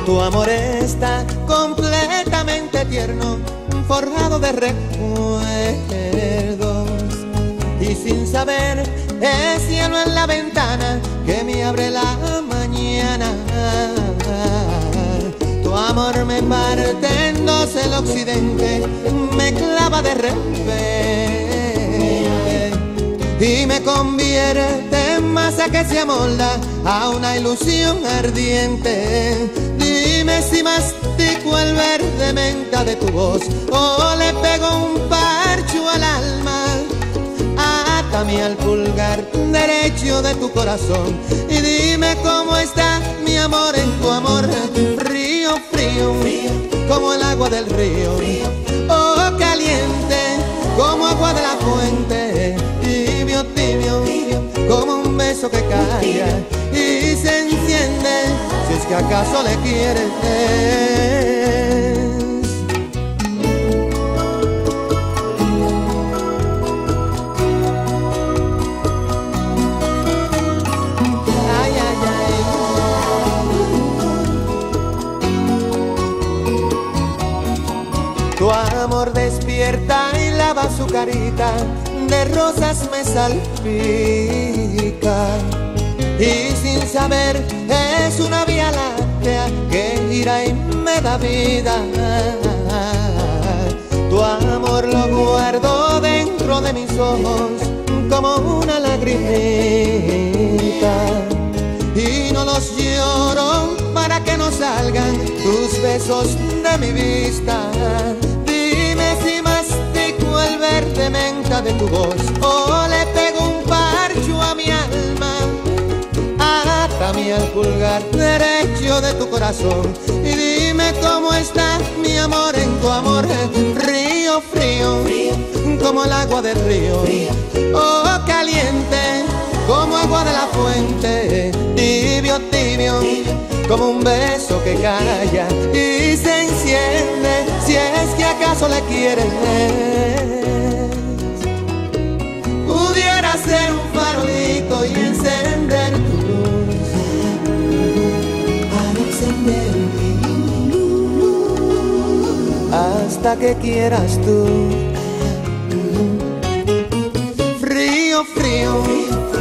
Tu amor está completamente tierno, forjado de recuerdos. Y sin saber, es cielo en la ventana que me abre la mañana. Tu amor me parte en dos el occidente, me clava de repente y me convierte en masa que se amolda a una ilusión ardiente. Dime si mastico el verde menta de tu voz o le pego un parcho al alma. Atame al pulgar derecho de tu corazón y dime cómo está mi amor en tu amor. Frío, frío, como el agua del río, oh caliente, como agua de la fuente. Tibio, tibio, como un beso que calla y se enciende, si es que acaso le quieres. Ay, ay, ay. Tu amor despierta y lava su carita, de rosas me salpica y sin saber es una vía láctea que gira y me da vida. Tu amor lo guardo dentro de mis ojos como una lagrimita y no los lloro para que no salgan tus besos de mi vista. Dime si mastico el verde menta de tu voz o le pego un parcho a mi alma. Atame al pulgar derecho de tu corazón y dime cómo está mi amor en tu amor. Frío, frío, como el agua del río, oh caliente, como agua de la fuente. Tibio, tibio, como un beso que calla y se enciende, si es que acaso le quieres. Pudiera ser un farolito y encender tu luz, para encender mi luz, hasta que quieras tú. Frío, frío,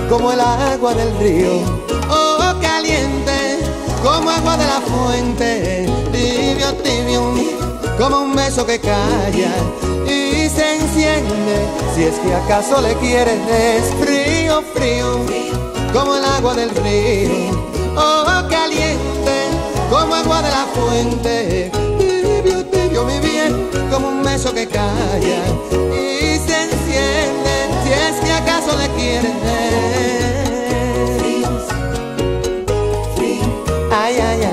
como el agua del río, oh caliente, como agua de la fuente. Tibio, tibio, como un beso que calla y se enciende, si es que acaso le quieres. Frío, frío, como el agua del río, oh caliente, como agua de la fuente. Tibio, tibio, mi bien, como un beso que calla y se enciende, si es que acaso le quieres. Ay, ay, ay, ay.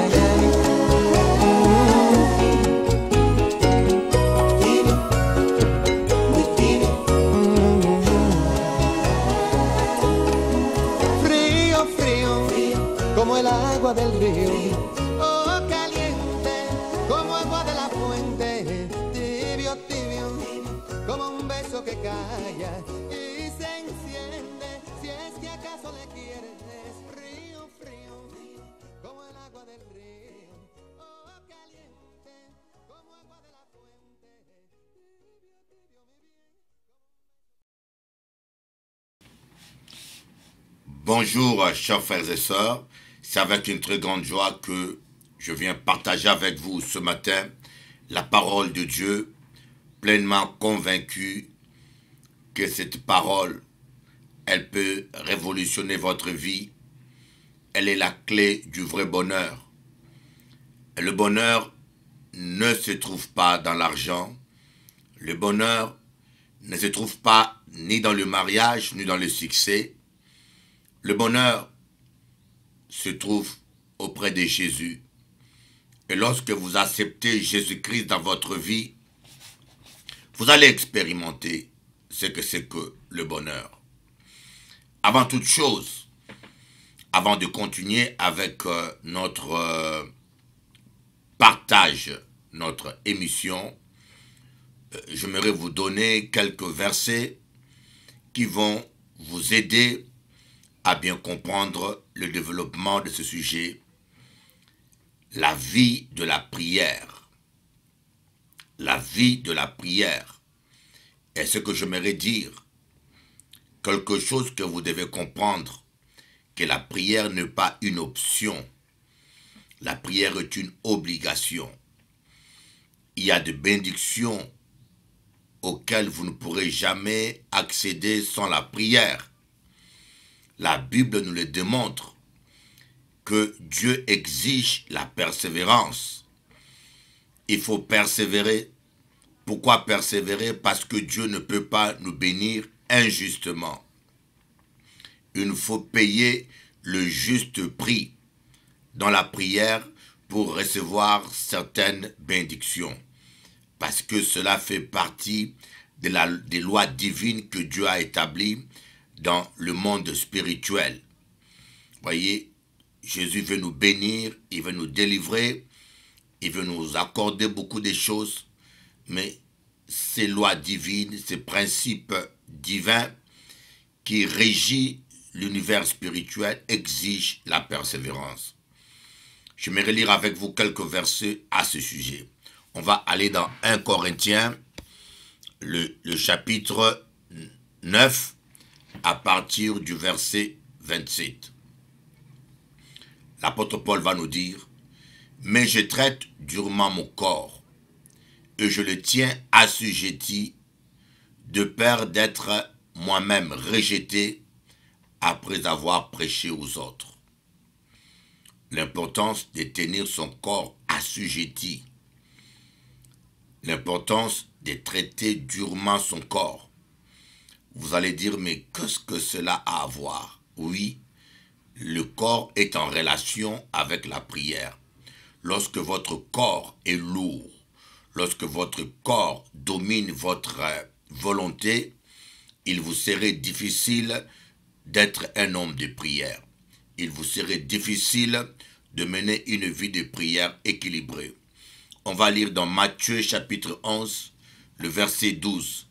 Frío, frío, como el agua del río, oh caliente, como agua de la fuente. Tibio, tibio, como un beso que calla y se enciende, si es que acaso le quieres. Frío, frío, como el agua del río, oh caliente, como agua de la fuente. Bonjour chers frères et sœurs, c'est avec une très grande joie que je viens partager avec vous ce matin la parole de Dieu, pleinement convaincu que cette parole, elle peut révolutionner votre vie. Elle est la clé du vrai bonheur. Et le bonheur ne se trouve pas dans l'argent. Le bonheur ne se trouve pas ni dans le mariage, ni dans le succès. Le bonheur se trouve auprès de Jésus. Et lorsque vous acceptez Jésus-Christ dans votre vie, vous allez expérimenter ce que c'est que le bonheur. Avant toute chose, avant de continuer avec notre partage, notre émission, j'aimerais vous donner quelques versets qui vont vous aider à bien comprendre le développement de ce sujet. la vie de la prière. La vie de la prière. Et ce que j'aimerais dire, quelque chose que vous devez comprendre, que la prière n'est pas une option. La prière est une obligation. Il y a des bénédictions auxquelles vous ne pourrez jamais accéder sans la prière. La Bible nous le démontre que Dieu exige la persévérance. Il faut persévérer. Pourquoi persévérer? Parce que Dieu ne peut pas nous bénir injustement. Il nous faut payer le juste prix dans la prière pour recevoir certaines bénédictions. Parce que cela fait partie des lois divines que Dieu a établies dans le monde spirituel. Voyez, Jésus veut nous bénir, il veut nous délivrer, il veut nous accorder beaucoup de choses, mais ces lois divines, ces principes divins qui régissent l'univers spirituel exigent la persévérance. J'aimerais lire avec vous quelques versets à ce sujet. On va aller dans 1 Corinthiens, le chapitre 9, à partir du verset 27. L'apôtre Paul va nous dire, « Mais je traite durement mon corps, et je le tiens assujetti, de peur d'être moi-même rejeté après avoir prêché aux autres. » L'importance de tenir son corps assujetti. L'importance de traiter durement son corps. Vous allez dire, mais qu'est-ce que cela a à voir? Oui, le corps est en relation avec la prière. Lorsque votre corps est lourd, lorsque votre corps domine votre volonté, il vous serait difficile d'être un homme de prière. Il vous serait difficile de mener une vie de prière équilibrée. On va lire dans Matthieu chapitre 11, le verset 12.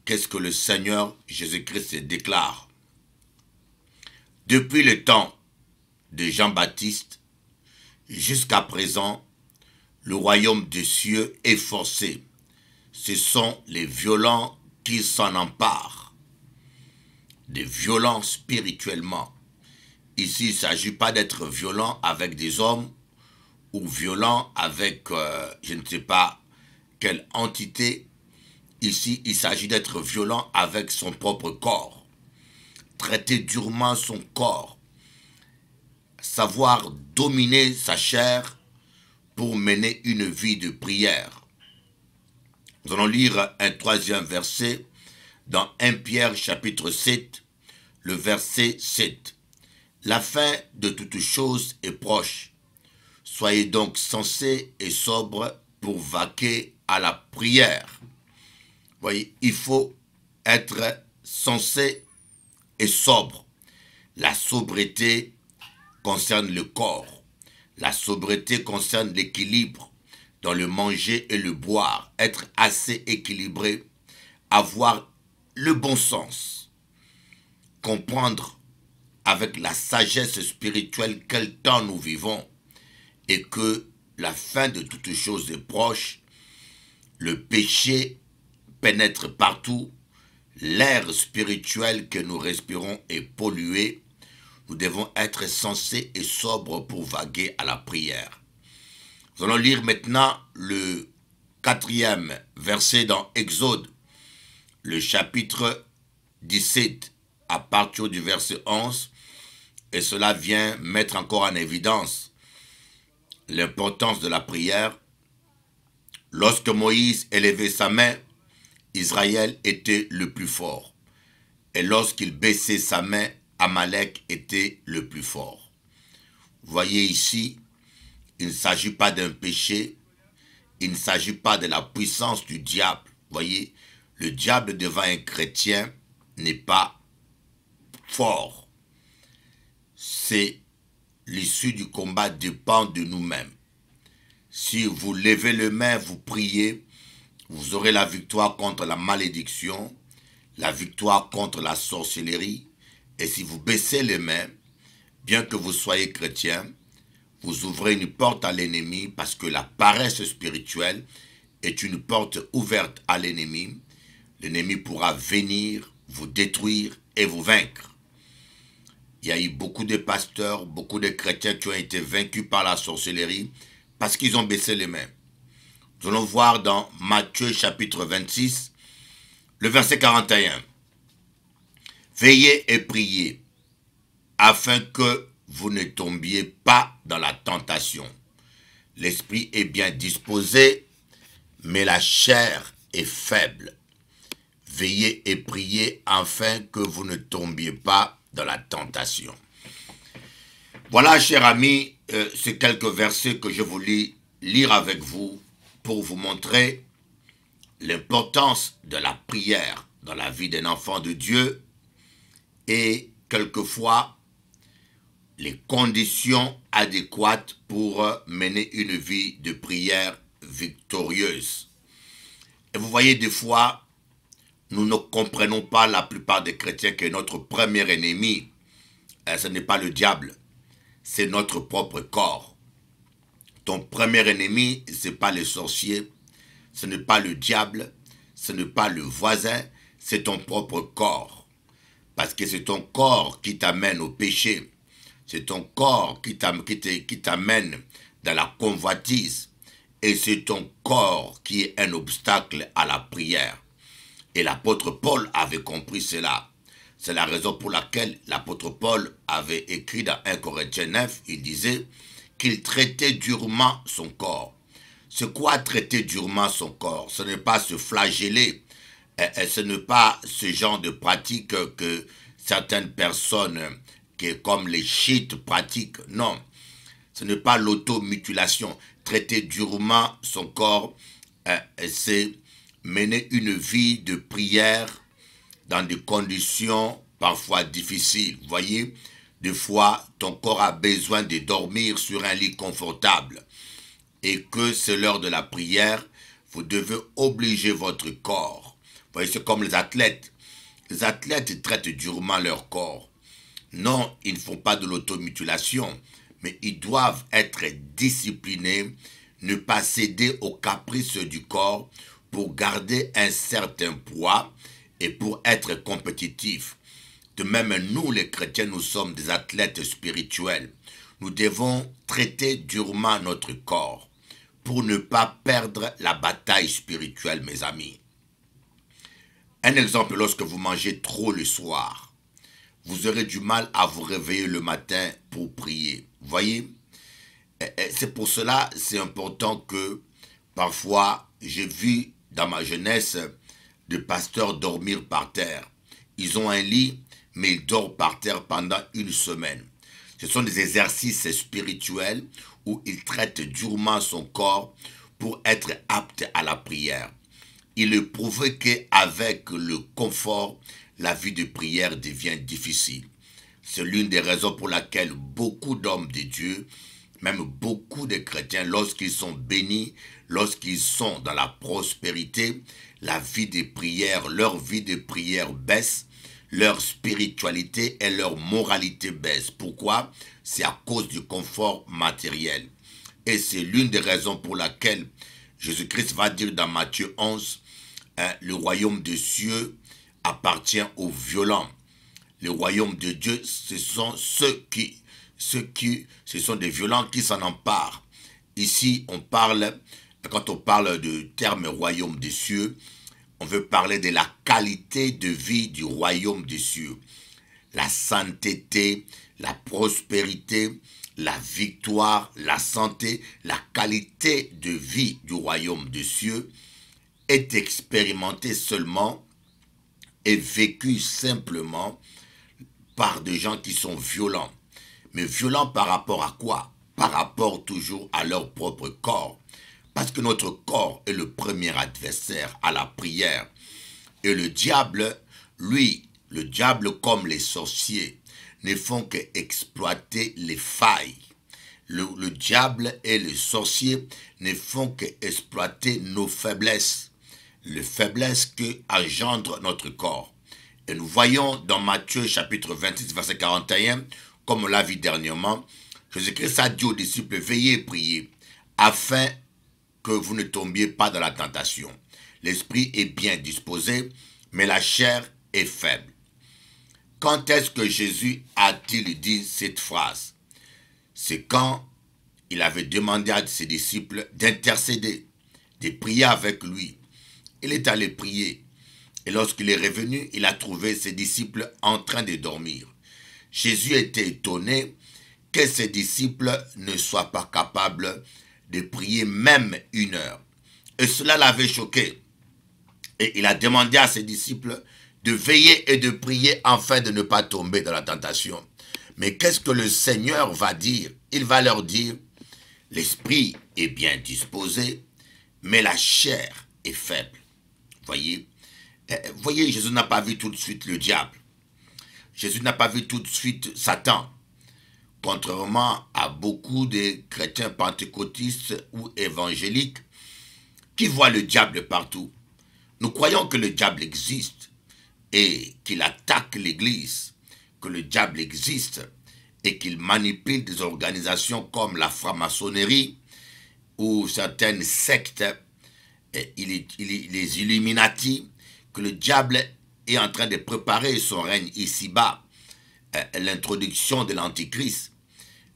Qu'est-ce que le Seigneur Jésus-Christ déclare? Depuis le temps de Jean-Baptiste jusqu'à présent, le royaume des cieux est forcé. Ce sont les violents qui s'en emparent. Des violents spirituellement. Ici, il ne s'agit pas d'être violent avec des hommes ou violent avec, je ne sais pas, quelle entité. Ici, il s'agit d'être violent avec son propre corps. Traiter durement son corps. Savoir dominer sa chair pour mener une vie de prière. Nous allons lire un troisième verset dans 1 Pierre chapitre 7, le verset 7. La fin de toutes choses est proche. Soyez donc sensés et sobres pour vaquer à la prière. Voyez, il faut être sensé et sobre. La sobriété concerne le corps. La sobriété concerne l'équilibre dans le manger et le boire. Être assez équilibré, avoir le bon sens, comprendre avec la sagesse spirituelle quel temps nous vivons et que la fin de toutes choses est proche. Le péché pénètre partout. L'air spirituel que nous respirons est pollué. Nous devons être sensés et sobres pour vaguer à la prière. Nous allons lire maintenant le 4e verset dans Exode, le chapitre 17, à partir du verset 11, et cela vient mettre encore en évidence l'importance de la prière. Lorsque Moïse élevait sa main, Israël était le plus fort. Et lorsqu'il baissait sa main, Amalek était le plus fort. Vous voyez ici, il ne s'agit pas d'un péché, il ne s'agit pas de la puissance du diable. Vous voyez, le diable devant un chrétien n'est pas fort. C'est l'issue du combat dépend de nous-mêmes. Si vous levez les mains, vous priez, vous aurez la victoire contre la malédiction, la victoire contre la sorcellerie. Et si vous baissez les mains, bien que vous soyez chrétien, vous ouvrez une porte à l'ennemi parce que la paresse spirituelle est une porte ouverte à l'ennemi. L'ennemi pourra venir, vous détruire et vous vaincre. Il y a eu beaucoup de pasteurs, beaucoup de chrétiens qui ont été vaincus par la sorcellerie parce qu'ils ont baissé les mains. Nous allons voir dans Matthieu chapitre 26, le verset 41. Veillez et priez afin que vous ne tombiez pas dans la tentation. L'esprit est bien disposé, mais la chair est faible. Veillez et priez afin que vous ne tombiez pas dans la tentation. Voilà, chers amis, ces quelques versets que je voulais lire avec vous pour vous montrer l'importance de la prière dans la vie d'un enfant de Dieu et quelquefois les conditions adéquates pour mener une vie de prière victorieuse. Et vous voyez, des fois, nous ne comprenons pas, la plupart des chrétiens, que notre premier ennemi, ce n'est pas le diable, c'est notre propre corps. Ton premier ennemi, ce n'est pas le sorcier, ce n'est pas le diable, ce n'est pas le voisin, c'est ton propre corps. Parce que c'est ton corps qui t'amène au péché. C'est ton corps qui t'amène dans la convoitise. Et c'est ton corps qui est un obstacle à la prière. Et l'apôtre Paul avait compris cela. C'est la raison pour laquelle l'apôtre Paul avait écrit dans 1 Corinthiens 9, il disait qu'il traitait durement son corps. C'est quoi traiter durement son corps? Ce n'est pas se flageller. Ce n'est pas ce genre de pratique que certaines personnes, comme les chiites, pratiquent. Non, ce n'est pas l'automutilation. Traiter durement son corps, c'est mener une vie de prière dans des conditions parfois difficiles. Vous voyez, des fois, ton corps a besoin de dormir sur un lit confortable. Et que c'est l'heure de la prière, vous devez obliger votre corps. Vous voyez, c'est comme les athlètes. Les athlètes traitent durement leur corps. Non, ils ne font pas de l'automutilation, mais ils doivent être disciplinés, ne pas céder aux caprices du corps pour garder un certain poids et pour être compétitifs. De même, nous, les chrétiens, nous sommes des athlètes spirituels. Nous devons traiter durement notre corps pour ne pas perdre la bataille spirituelle, mes amis. Un exemple, lorsque vous mangez trop le soir, vous aurez du mal à vous réveiller le matin pour prier. Vous voyez? C'est pour cela, c'est important que parfois, j'ai vu dans ma jeunesse des pasteurs dormir par terre. Ils ont un lit, mais ils dorment par terre pendant une semaine. Ce sont des exercices spirituels où il traite durement son corps pour être apte à la prière. Il est prouvé qu'avec le confort, la vie de prière devient difficile. C'est l'une des raisons pour laquelle beaucoup d'hommes de Dieu, même beaucoup de chrétiens, lorsqu'ils sont bénis, lorsqu'ils sont dans la prospérité, la vie de prière, leur vie de prière baisse, leur spiritualité et leur moralité baissent. Pourquoi? C'est à cause du confort matériel. Et c'est l'une des raisons pour laquelle Jésus-Christ va dire dans Matthieu 11, le royaume des cieux appartient aux violents. Le royaume de Dieu, ce sont ce sont des violents qui s'en emparent. Ici, quand on parle du terme royaume des cieux, on veut parler de la qualité de vie du royaume des cieux. La sainteté, la prospérité, la victoire, la santé, la qualité de vie du royaume des cieux est expérimentée seulement et vécue simplement par des gens qui sont violents. Mais violents par rapport à quoi? Par rapport toujours à leur propre corps. Parce que notre corps est le premier adversaire à la prière. Et le diable, lui, le diable comme les sorciers, ne font qu'exploiter les failles. Le diable et les sorciers ne font qu'exploiter nos faiblesses. Les faiblesses qu'engendre notre corps. Et nous voyons dans Matthieu chapitre 26, verset 41, comme on l'a vu dernièrement, Jésus-Christ a dit aux disciples, veillez et priez, afin que vous ne tombiez pas dans la tentation. L'esprit est bien disposé, mais la chair est faible. Quand est-ce que Jésus a-t-il dit cette phrase? C'est quand il avait demandé à ses disciples d'intercéder, de prier avec lui. Il est allé prier. Et lorsqu'il est revenu, il a trouvé ses disciples en train de dormir. Jésus était étonné que ses disciples ne soient pas capables de prier même 1 heure. Et cela l'avait choqué. Et il a demandé à ses disciples de veiller et de prier afin de ne pas tomber dans la tentation. Mais qu'est-ce que le Seigneur va dire? Il va leur dire, l'esprit est bien disposé, mais la chair est faible. Voyez, Jésus n'a pas vu tout de suite le diable. Jésus n'a pas vu tout de suite Satan. Contrairement à beaucoup de chrétiens pentecôtistes ou évangéliques qui voient le diable partout. Nous croyons que le diable existe et qu'il attaque l'Église, que le diable existe et qu'il manipule des organisations comme la franc-maçonnerie ou certaines sectes, les Illuminati, que le diable est en train de préparer son règne ici-bas, l'introduction de l'Antichrist.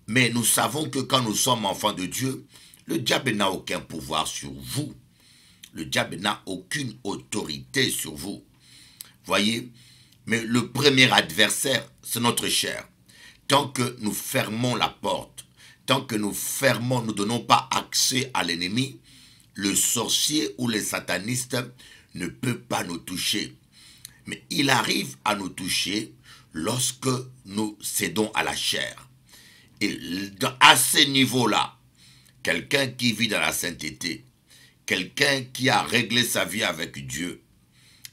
Mais nous savons que quand nous sommes enfants de Dieu, le diable n'a aucun pouvoir sur vous. Le diable n'a aucune autorité sur vous. Voyez, mais le premier adversaire, c'est notre chair. Tant que nous fermons la porte, tant que nous ne donnons pas accès à l'ennemi, le sorcier ou les satanistes ne peut pas nous toucher. Mais il arrive à nous toucher lorsque nous cédons à la chair. Et à ce niveau-là, quelqu'un qui vit dans la sainteté, quelqu'un qui a réglé sa vie avec Dieu,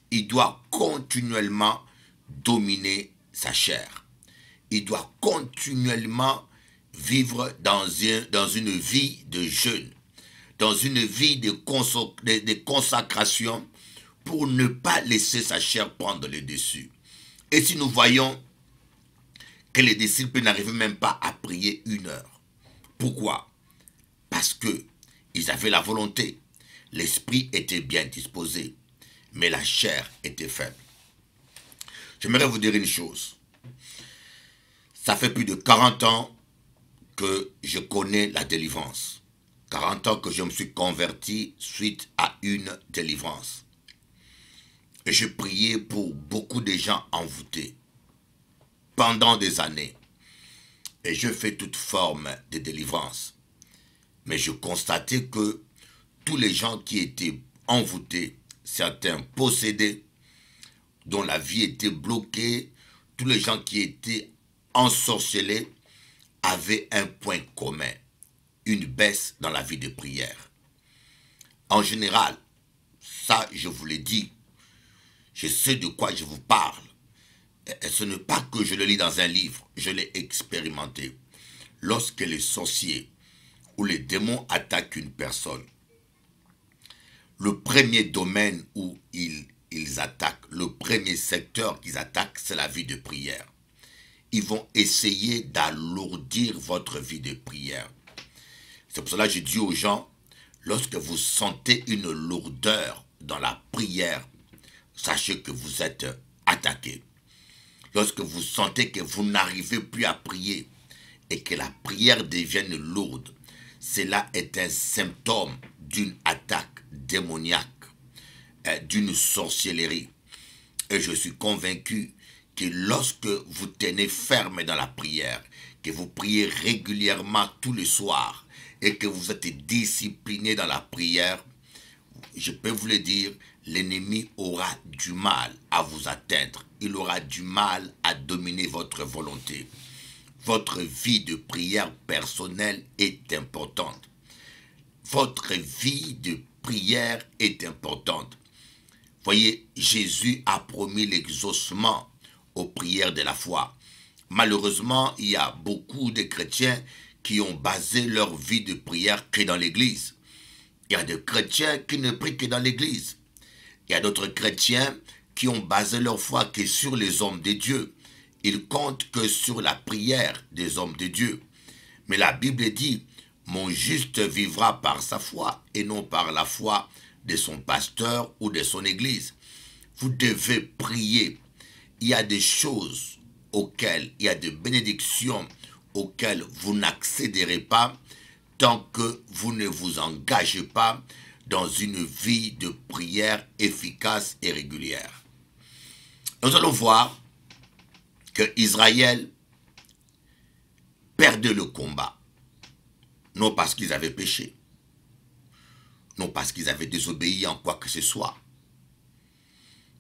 il doit continuellement dominer sa chair. Il doit continuellement vivre dans une vie de jeûne, dans une vie de consacration pour ne pas laisser sa chair prendre le dessus. Et si nous voyons que les disciples n'arrivaient même pas à prier 1 heure. Pourquoi? Parce qu'ils avaient la volonté. L'esprit était bien disposé, mais la chair était faible. J'aimerais vous dire une chose. Ça fait plus de 40 ans que je connais la délivrance. 40 ans que je me suis converti suite à une délivrance. Et je priais pour beaucoup de gens envoûtés pendant des années. Et je fais toute forme de délivrance. Mais je constatais que tous les gens qui étaient envoûtés, certains possédés, dont la vie était bloquée, tous les gens qui étaient ensorcelés, avaient un point commun, une baisse dans la vie de prière. En général, ça je vous l'ai dit, je sais de quoi je vous parle. Et ce n'est pas que je le lis dans un livre, je l'ai expérimenté. Lorsque les sorciers ou les démons attaquent une personne, le premier domaine où ils attaquent, le premier secteur qu'ils attaquent, c'est la vie de prière. Ils vont essayer d'alourdir votre vie de prière. C'est pour cela que je dis aux gens, lorsque vous sentez une lourdeur dans la prière, sachez que vous êtes attaqué. Lorsque vous sentez que vous n'arrivez plus à prier et que la prière devienne lourde, cela est un symptôme d'une attaque démoniaque, d'une sorcellerie. Et je suis convaincu que lorsque vous tenez ferme dans la prière, que vous priez régulièrement tous les soirs et que vous êtes discipliné dans la prière, je peux vous le dire, l'ennemi aura du mal à vous atteindre. Il aura du mal à dominer votre volonté. Votre vie de prière personnelle est importante. Votre vie de prière est importante. Voyez, Jésus a promis l'exaucement aux prières de la foi. Malheureusement, il y a beaucoup de chrétiens qui ont basé leur vie de prière que dans l'église. Il y a des chrétiens qui ne prient que dans l'église. Il y a d'autres chrétiens qui ont basé leur foi que sur les hommes de Dieu. Ils comptent que sur la prière des hommes de Dieu. Mais la Bible dit, mon juste vivra par sa foi et non par la foi de son pasteur ou de son église. Vous devez prier. Il y a des choses auxquelles, il y a des bénédictions auxquelles vous n'accéderez pas tant que vous ne vous engagez pas dans une vie de prière efficace et régulière. Nous allons voir que Israël perdait le combat, non parce qu'ils avaient péché, non parce qu'ils avaient désobéi en quoi que ce soit,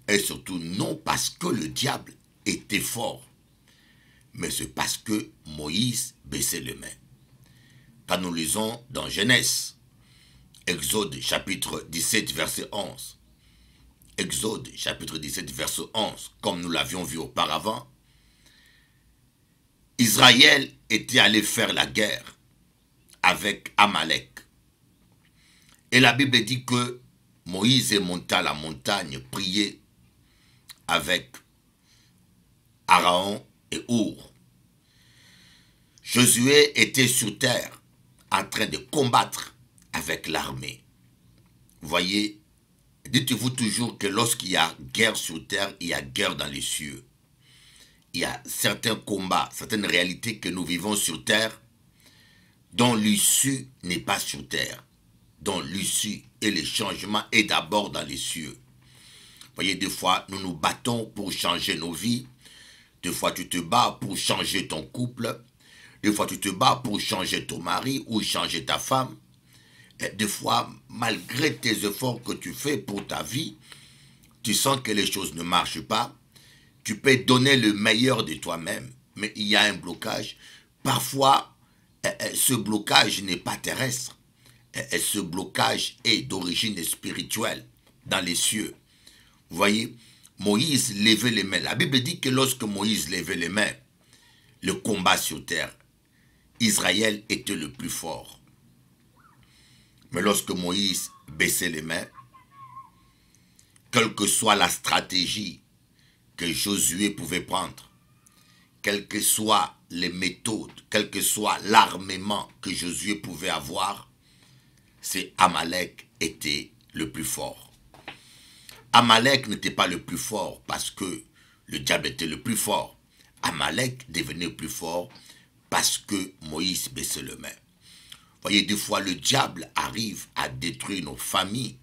et surtout non parce que le diable était fort, mais c'est parce que Moïse baissait les mains. Quand nous lisons dans Genèse, Exode chapitre 17 verset 11, Exode chapitre 17 verset 11, comme nous l'avions vu auparavant, Israël était allé faire la guerre avec Amalek. Et la Bible dit que Moïse est monté à la montagne prier avec Aaron et Our. Josué était sur terre en train de combattre avec l'armée. Voyez, dites-vous toujours que lorsqu'il y a guerre sur terre, il y a guerre dans les cieux. Il y a certains combats, certaines réalités que nous vivons sur terre dont l'issue n'est pas sur terre, dont l'issue et le changement est d'abord dans les cieux. Voyez, des fois, nous nous battons pour changer nos vies. Des fois, tu te bats pour changer ton couple. Des fois, tu te bats pour changer ton mari ou changer ta femme. Et des fois, malgré tes efforts que tu fais pour ta vie, tu sens que les choses ne marchent pas. Tu peux donner le meilleur de toi-même, mais il y a un blocage. Parfois, ce blocage n'est pas terrestre. Ce blocage est d'origine spirituelle, dans les cieux. Vous voyez, Moïse levait les mains. La Bible dit que lorsque Moïse levait les mains, le combat sur terre, Israël était le plus fort. Mais lorsque Moïse baissait les mains, quelle que soit la stratégie que Josué pouvait prendre, quelles que soient les méthodes, quel que soit l'armement que Josué pouvait avoir, c'est Amalek était le plus fort. Amalek n'était pas le plus fort parce que le diable était le plus fort. Amalek devenait plus fort parce que Moïse baissait les mains. Voyez, des fois le diable arrive à détruire nos familles.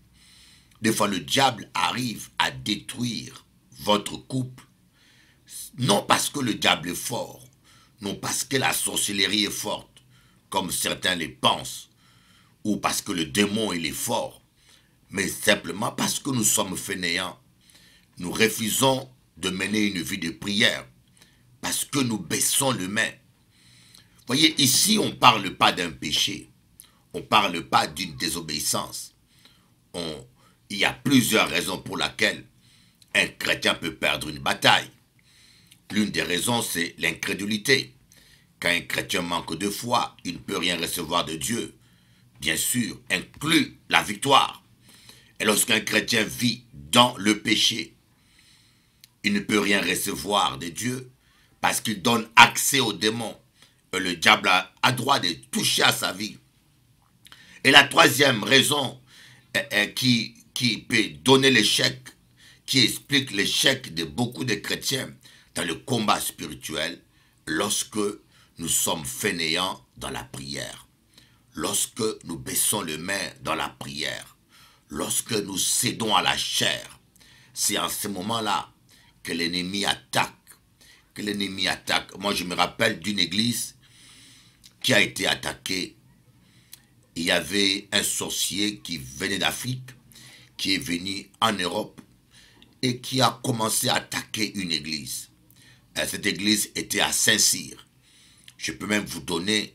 Des fois le diable arrive à détruire votre couple. Non parce que le diable est fort, non parce que la sorcellerie est forte, comme certains le pensent, ou parce que le démon il est fort, mais simplement parce que nous sommes fainéants. Nous refusons de mener une vie de prière, parce que nous baissons les mains. Voyez, ici on ne parle pas d'un péché, on ne parle pas d'une désobéissance. Il y a plusieurs raisons pour lesquelles un chrétien peut perdre une bataille. L'une des raisons, c'est l'incrédulité. Quand un chrétien manque de foi, il ne peut rien recevoir de Dieu. Bien sûr, inclut la victoire. Et lorsqu'un chrétien vit dans le péché, il ne peut rien recevoir de Dieu parce qu'il donne accès au démon. Et le diable a droit de toucher à sa vie. Et la troisième raison qui peut donner l'échec, qui explique l'échec de beaucoup de chrétiens dans le combat spirituel, lorsque nous sommes fainéants dans la prière, lorsque nous baissons les mains dans la prière, lorsque nous cédons à la chair. C'est en ce moment-là que l'ennemi attaque, Moi, je me rappelle d'une église qui a été attaquée. Il y avait un sorcier qui venait d'Afrique, qui est venu en Europe et qui a commencé à attaquer une église. Cette église était à Saint-Cyr. Je peux même vous donner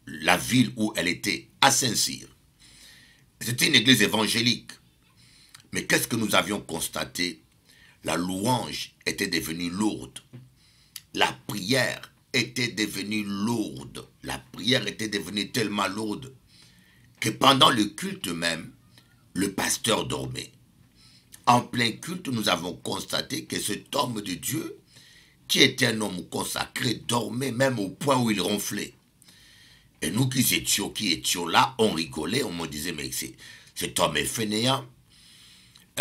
la ville où elle était, à Saint-Cyr. C'était une église évangélique. Mais qu'est-ce que nous avions constaté? La louange était devenue lourde. La prière était devenue lourde. La prière était devenue tellement lourde que pendant le culte même, le pasteur dormait. En plein culte, nous avons constaté que cet homme de Dieu, qui était un homme consacré, dormait même au point où il ronflait. Et nous qui étions là, on rigolait, on me disait, mais cet homme est fainéant.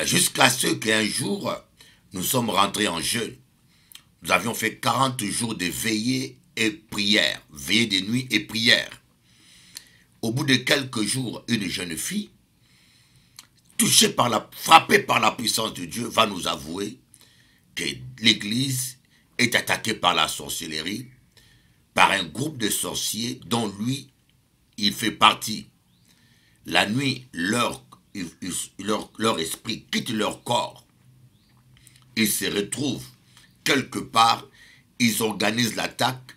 Jusqu'à ce qu'un jour, nous sommes rentrés en jeûne. Nous avions fait 40 jours de veillée et prière, veillée de nuit et prière. Au bout de quelques jours, une jeune fille, frappée par la puissance de Dieu, va nous avouer que l'église est attaquée par la sorcellerie, par un groupe de sorciers dont lui, il fait partie. La nuit, leur esprit quitte leur corps. Ils se retrouvent quelque part, ils organisent l'attaque,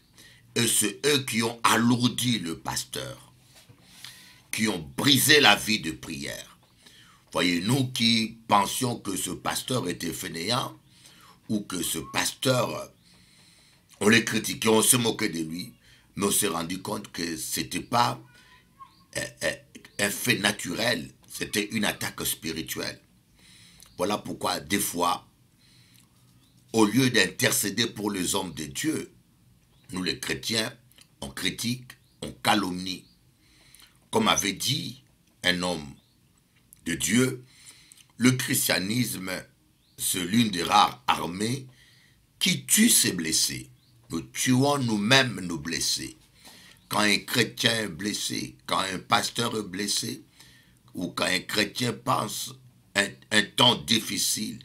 et c'est eux qui ont alourdi le pasteur, qui ont brisé la vie de prière. Voyez, nous qui pensions que ce pasteur était fainéant, ou que ce pasteur, on les critiquait, on se moquait de lui, mais on s'est rendu compte que ce n'était pas un fait naturel, c'était une attaque spirituelle. Voilà pourquoi, des fois, au lieu d'intercéder pour les hommes de Dieu, nous les chrétiens, on critique, on calomnie. Comme avait dit un homme de Dieu, le christianisme, c'est l'une des rares armées qui tue ses blessés. Nous tuons nous-mêmes nos blessés. Quand un chrétien est blessé, quand un pasteur est blessé, ou quand un chrétien pense un temps difficile,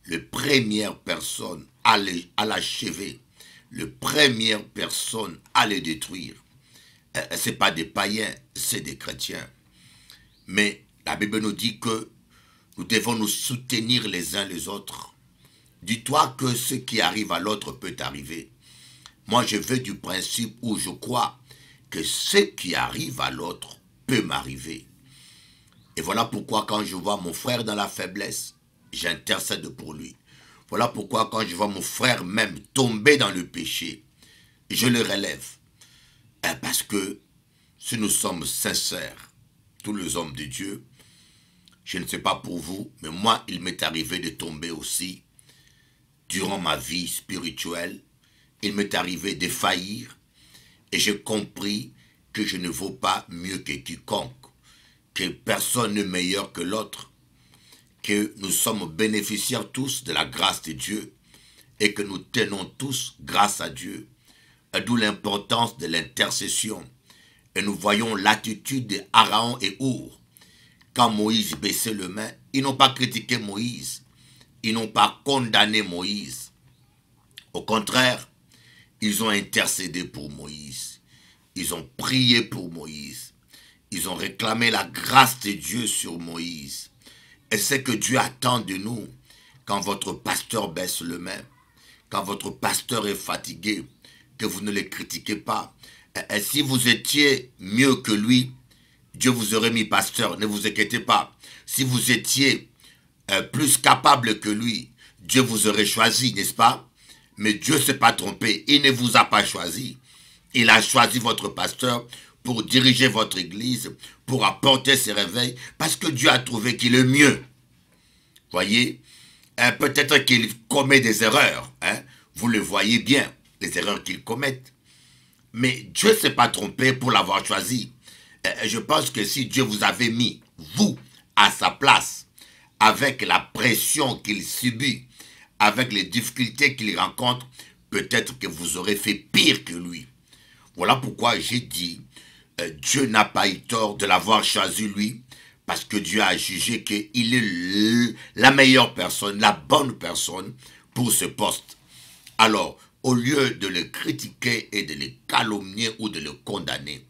la première personne à l'achever, la première personne à le détruire, ce n'est pas des païens, c'est des chrétiens. Mais la Bible nous dit que nous devons nous soutenir les uns les autres. Dis-toi que ce qui arrive à l'autre peut arriver. Moi, je vais du principe où je crois que ce qui arrive à l'autre peut m'arriver. Et voilà pourquoi quand je vois mon frère dans la faiblesse, j'intercède pour lui. Voilà pourquoi quand je vois mon frère même tomber dans le péché, je le relève. Parce que si nous sommes sincères, tous les hommes de Dieu, je ne sais pas pour vous, mais moi, il m'est arrivé de tomber aussi durant ma vie spirituelle. Il m'est arrivé de faillir et j'ai compris que je ne vaux pas mieux que quiconque, que personne n'est meilleur que l'autre, que nous sommes bénéficiaires tous de la grâce de Dieu et que nous tenons tous grâce à Dieu, d'où l'importance de l'intercession. Et nous voyons l'attitude d'Aaron et Our. Quand Moïse baissait les mains, ils n'ont pas critiqué Moïse, ils n'ont pas condamné Moïse. Au contraire, ils ont intercédé pour Moïse, ils ont prié pour Moïse, ils ont réclamé la grâce de Dieu sur Moïse. Et c'est que Dieu attend de nous, quand votre pasteur baisse le main, quand votre pasteur est fatigué, que vous ne le critiquez pas. Et si vous étiez mieux que lui, Dieu vous aurait mis pasteur, ne vous inquiétez pas. Si vous étiez plus capable que lui, Dieu vous aurait choisi, n'est-ce pas? Mais Dieu ne s'est pas trompé, il ne vous a pas choisi. Il a choisi votre pasteur pour diriger votre église, pour apporter ses réveils, parce que Dieu a trouvé qu'il est mieux. Voyez, peut-être qu'il commet des erreurs, hein? Vous le voyez bien, les erreurs qu'il commet. Mais Dieu ne s'est pas trompé pour l'avoir choisi. Je pense que si Dieu vous avait mis, vous, à sa place, avec la pression qu'il subit, avec les difficultés qu'il rencontre, peut-être que vous aurez fait pire que lui. Voilà pourquoi j'ai dit, Dieu n'a pas eu tort de l'avoir choisi lui, parce que Dieu a jugé qu'il est la meilleure personne, la bonne personne pour ce poste. Alors, au lieu de le critiquer et de le calomnier ou de le condamner,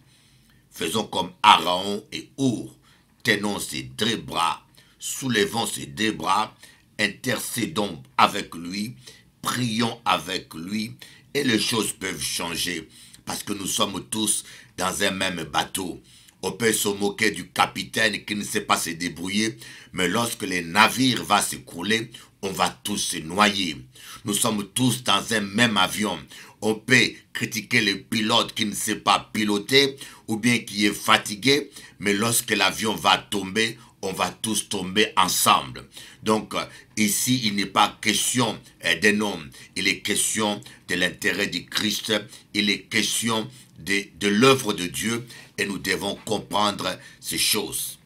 faisons comme Aaron et Our, tenons ses deux bras, soulevons ses deux bras, intercédons avec lui, prions avec lui, et les choses peuvent changer, parce que nous sommes tous dans un même bateau. On peut se moquer du capitaine qui ne sait pas se débrouiller, mais lorsque le navire va s'écrouler, on va tous se noyer. Nous sommes tous dans un même avion. On peut critiquer le pilote qui ne sait pas piloter ou bien qui est fatigué, mais lorsque l'avion va tomber, on va tous tomber ensemble. Donc ici, il n'est pas question d'un homme, il est question de l'intérêt du Christ, il est question de l'œuvre de Dieu et nous devons comprendre ces choses.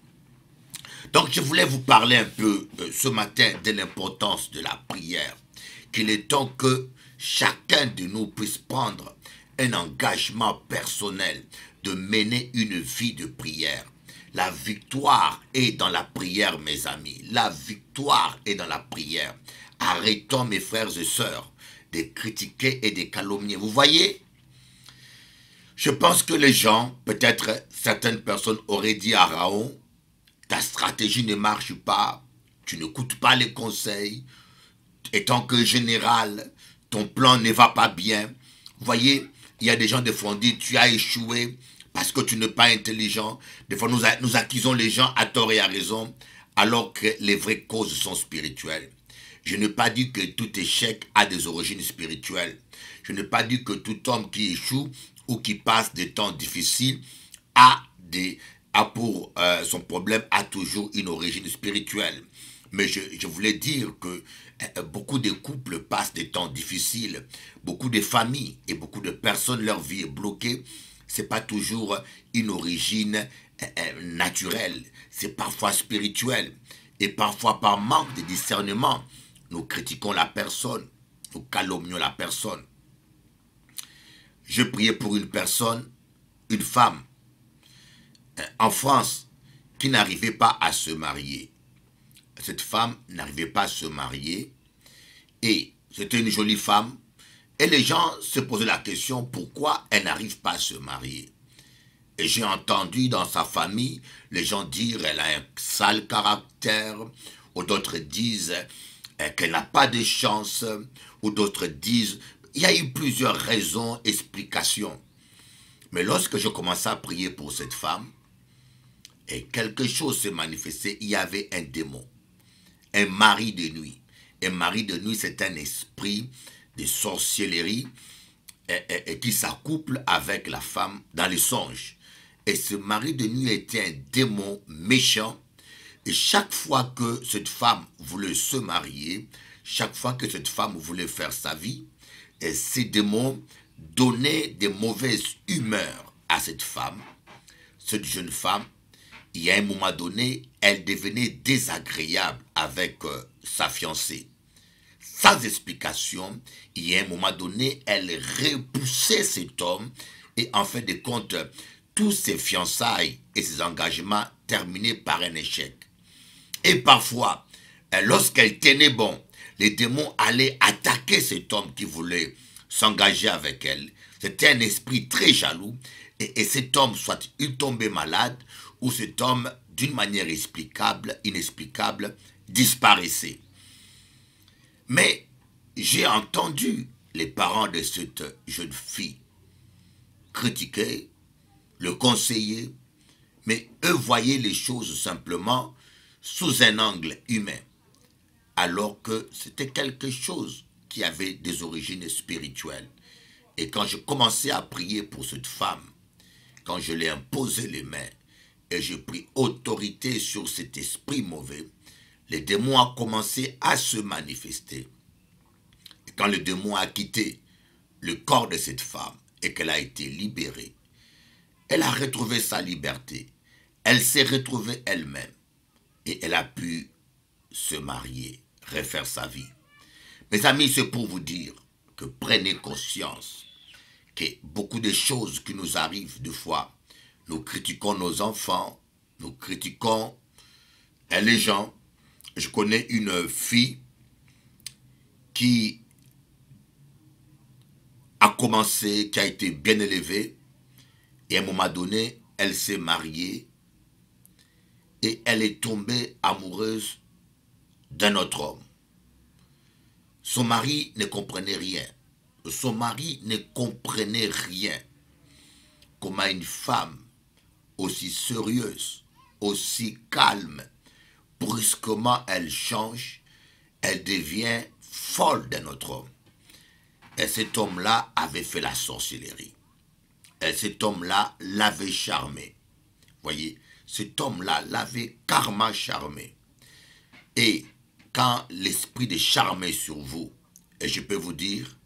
Donc je voulais vous parler un peu ce matin de l'importance de la prière. Qu'il est temps que chacun de nous puisse prendre un engagement personnel de mener une vie de prière. La victoire est dans la prière, mes amis. La victoire est dans la prière. Arrêtons, mes frères et sœurs, de critiquer et de calomnier. Vous voyez, je pense que les gens, peut-être certaines personnes auraient dit à Raon, ta stratégie ne marche pas, tu n'écoutes pas les conseils, étant que général, ton plan ne va pas bien. Vous voyez, il y a des gens, des fois, on dit, tu as échoué parce que tu n'es pas intelligent. Des fois, nous accusons les gens à tort et à raison, alors que les vraies causes sont spirituelles. Je n'ai pas dit que tout échec a des origines spirituelles. Je n'ai pas dit que tout homme qui échoue ou qui passe des temps difficiles pour son problème a toujours une origine spirituelle. Mais je voulais dire que beaucoup de couples passent des temps difficiles, beaucoup de familles et beaucoup de personnes, leur vie est bloquée. Ce n'est pas toujours une origine naturelle, c'est parfois spirituel. Et parfois par manque de discernement, nous critiquons la personne, nous calomnions la personne. Je priais pour une personne, une femme, en France, qui n'arrivait pas à se marier. Cette femme n'arrivait pas à se marier et c'était une jolie femme et les gens se posaient la question pourquoi elle n'arrive pas à se marier. Et j'ai entendu dans sa famille les gens dire elle a un sale caractère, ou d'autres disent qu'elle n'a pas de chance, ou d'autres disent il y a eu plusieurs raisons, explications. Mais lorsque je commençais à prier pour cette femme et quelque chose s'est manifesté, il y avait un démon. Un mari de nuit. Un mari de nuit, c'est un esprit de sorcellerie et qui s'accouple avec la femme dans les songes. Et ce mari de nuit était un démon méchant. Et chaque fois que cette femme voulait se marier, chaque fois que cette femme voulait faire sa vie, et ces démons donnaient des mauvaises humeurs à cette femme. Cette jeune femme, il y a un moment donné, elle devenait désagréable avec sa fiancée. Sans explication, il y a un moment donné, elle repoussait cet homme et en fin de compte, tous ses fiançailles et ses engagements terminaient par un échec. Et parfois, lorsqu'elle tenait bon, les démons allaient attaquer cet homme qui voulait s'engager avec elle. C'était un esprit très jaloux et cet homme, soit il tombait malade, où cet homme, d'une manière inexplicable, disparaissait. Mais j'ai entendu les parents de cette jeune fille critiquer, le conseiller, mais eux voyaient les choses simplement sous un angle humain, alors que c'était quelque chose qui avait des origines spirituelles. Et quand je commençais à prier pour cette femme, quand je lui ai imposé les mains, et j'ai pris autorité sur cet esprit mauvais, les démons ont commencé à se manifester. Et quand le démon a quitté le corps de cette femme et qu'elle a été libérée, elle a retrouvé sa liberté. Elle s'est retrouvée elle-même et elle a pu se marier, refaire sa vie. Mes amis, c'est pour vous dire que prenez conscience que beaucoup de choses qui nous arrivent des fois, nous critiquons nos enfants, nous critiquons les gens. Je connais une fille qui a commencé, qui a été bien élevée, et à un moment donné, elle s'est mariée et elle est tombée amoureuse d'un autre homme. Son mari ne comprenait rien. Son mari ne comprenait rien. Comment une femme aussi sérieuse, aussi calme, brusquement elle change, elle devient folle d'un autre homme. Et cet homme-là avait fait la sorcellerie. Et cet homme-là l'avait charmé. Voyez, cet homme-là l'avait karma charmé. Et quand l'esprit de charme est sur vous, et je peux vous dire,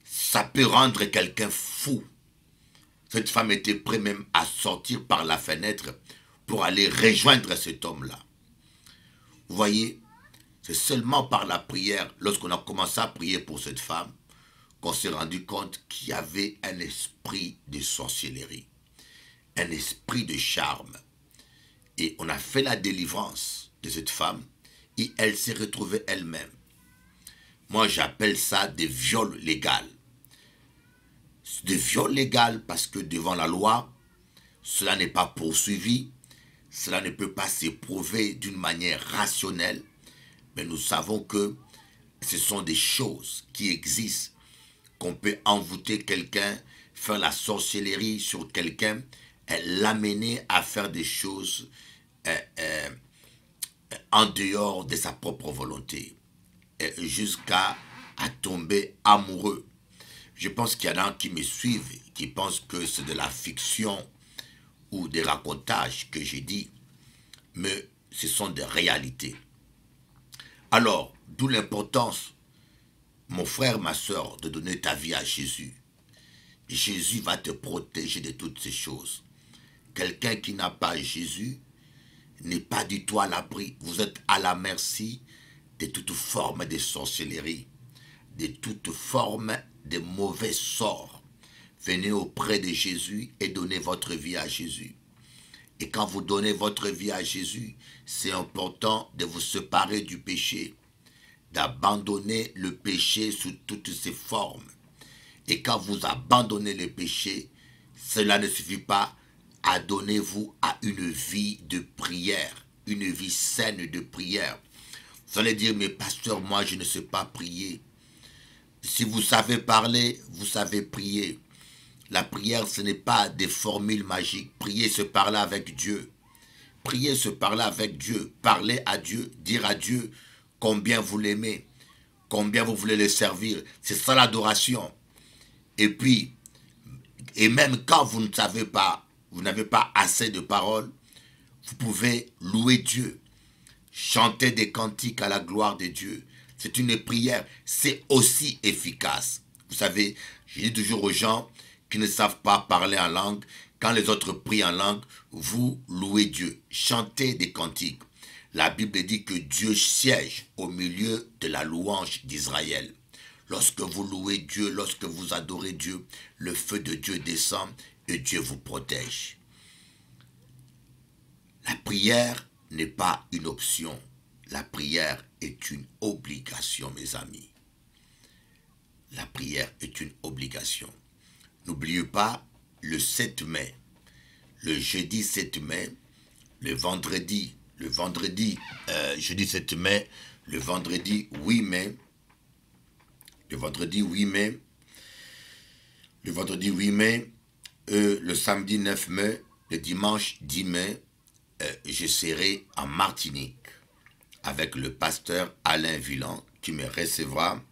ça peut rendre quelqu'un fou. Cette femme était prête même à sortir par la fenêtre pour aller rejoindre cet homme-là. Vous voyez, c'est seulement par la prière, lorsqu'on a commencé à prier pour cette femme, qu'on s'est rendu compte qu'il y avait un esprit de sorcellerie, un esprit de charme. Et on a fait la délivrance de cette femme et elle s'est retrouvée elle-même. Moi, j'appelle ça des viols légaux. Des viols légaux parce que devant la loi, cela n'est pas poursuivi, cela ne peut pas s'éprouver d'une manière rationnelle, mais nous savons que ce sont des choses qui existent, qu'on peut envoûter quelqu'un, faire la sorcellerie sur quelqu'un, l'amener à faire des choses en dehors de sa propre volonté, jusqu'à tomber amoureux. Je pense qu'il y en a qui me suivent, qui pensent que c'est de la fiction ou des racontages que j'ai dit, mais ce sont des réalités. Alors, d'où l'importance, mon frère, ma soeur, de donner ta vie à Jésus. Jésus va te protéger de toutes ces choses. Quelqu'un qui n'a pas Jésus n'est pas du tout à l'abri. Vous êtes à la merci de toute forme de sorcellerie, de toute forme de mauvais sorts. Venez auprès de Jésus et donnez votre vie à Jésus. Et quand vous donnez votre vie à Jésus, c'est important de vous séparer du péché, d'abandonner le péché sous toutes ses formes. Et quand vous abandonnez le péché, cela ne suffit pas. Adonnez-vous à une vie de prière, une vie saine de prière. Vous allez dire, mais pasteur, moi je ne sais pas prier. Si vous savez parler, vous savez prier. La prière, ce n'est pas des formules magiques. Prier, se parler avec Dieu. Prier, se parler avec Dieu. Parler à Dieu, dire à Dieu combien vous l'aimez, combien vous voulez le servir. C'est ça l'adoration. Et puis, et même quand vous ne savez pas, vous n'avez pas assez de paroles, vous pouvez louer Dieu, chanter des cantiques à la gloire de Dieu. C'est une prière, c'est aussi efficace. Vous savez, je dis toujours aux gens qui ne savent pas parler en langue, quand les autres prient en langue, vous louez Dieu, chantez des cantiques. La Bible dit que Dieu siège au milieu de la louange d'Israël. Lorsque vous louez Dieu, lorsque vous adorez Dieu, le feu de Dieu descend et Dieu vous protège. La prière n'est pas une option. La prière est une obligation, mes amis. La prière est une obligation. N'oubliez pas le 7 mai, le jeudi 7 mai, le vendredi jeudi 7 mai, le vendredi 8 mai, le vendredi 8 mai, le samedi 9 mai, le dimanche 10 mai, je serai en Martinique avec le pasteur Alain Villan qui me recevra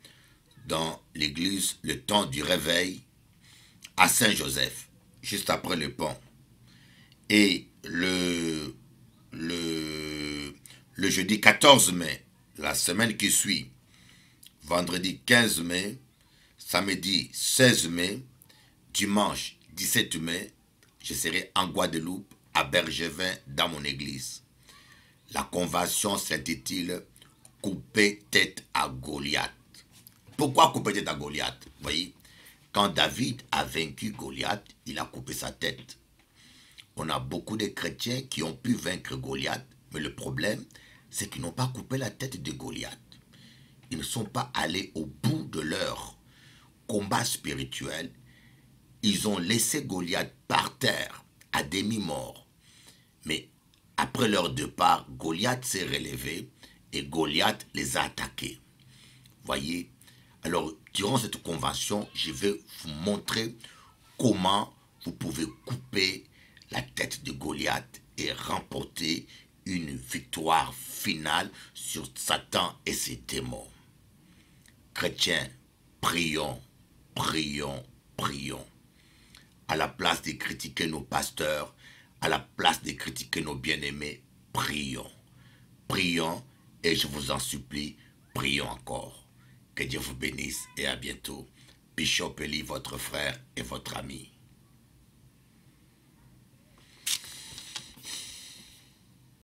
dans l'église Le Temps du Réveil à Saint-Joseph, juste après le pont. Et le jeudi 14 mai, la semaine qui suit, vendredi 15 mai, samedi 16 mai, dimanche 17 mai, je serai en Guadeloupe, à Bergevin, dans mon église. La convention s'intitule « Couper tête à Goliath ». Pourquoi couper tête à Goliath? Vous voyez, quand David a vaincu Goliath, il a coupé sa tête. On a beaucoup de chrétiens qui ont pu vaincre Goliath, mais le problème, c'est qu'ils n'ont pas coupé la tête de Goliath. Ils ne sont pas allés au bout de leur combat spirituel. Ils ont laissé Goliath par terre, à demi-mort. Mais après leur départ, Goliath s'est relevé et Goliath les a attaqués. Voyez? Alors, durant cette convention, je vais vous montrer comment vous pouvez couper la tête de Goliath et remporter une victoire finale sur Satan et ses démons. Chrétiens, prions, prions, prions. À la place de critiquer nos pasteurs, à la place de critiquer nos bien-aimés, prions. Prions et je vous en supplie, prions encore. Que Dieu vous bénisse et à bientôt. Bishop Eli, votre frère et votre ami.